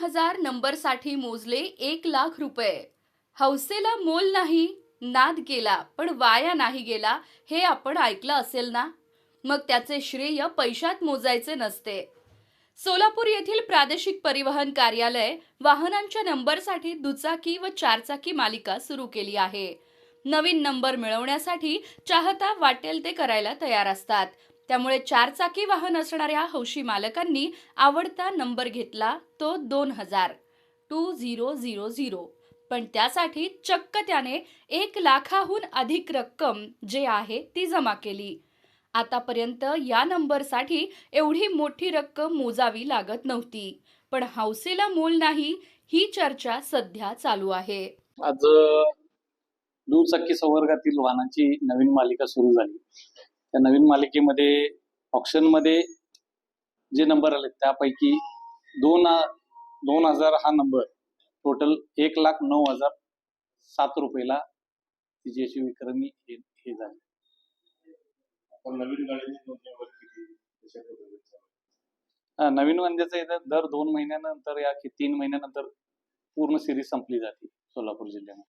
2000 नंबरसाठी मोजले 1,00,000 रुपये. हौसेला मोल नाही, नाद गेला पण वाया नाही गेला, हे आपण ऐकलं असेल ना. मग त्याचे श्रेय पैशात मोजायचे नसते. सोलापूर येथील प्रादेशिक परिवहन कार्यालय वाहनांच्या नंबरसाठी दुचाकी व चारचाकी मालिका सुरू केली आहे. नवीन नंबर मिळवण्यासाठी चाहता वाटेल ते करायला तयार असतात. त्यामुळे चारचाकी वाहन असणाऱ्या हौशी मालकांनी आवडता नंबर घेतला, तो 2000. पण त्यासाठी चक्क त्याने 1,00,000हून अधिक रक्कम जे आहे ती जमा केली. आतापर्यंत या नंबरसाठी एवढी मोठी रक्कम मोजावी लागत नव्हती. पण हौसेला मोल नाही, ही चर्चा सध्या चालू आहे. आज दुचाकी संवर्गातील वाहनांची नवीन मालिका सुरू झाली. त्या नवीन मालिकेमध्ये ऑक्शनमध्ये जे नंबर आले त्यापैकी 2000 हा नंबर टोटल 1,09,007 रुपयाला तिची अशी विक्रमी हे झाली. नवीन गाडीची नोंदणीवर किती नवीन नोंदणीचा दर 2 महिन्यानंतर या की 3 महिन्यानंतर पूर्ण सिरीज संपली जाते सोलापूर जिल्ह्यामध्ये.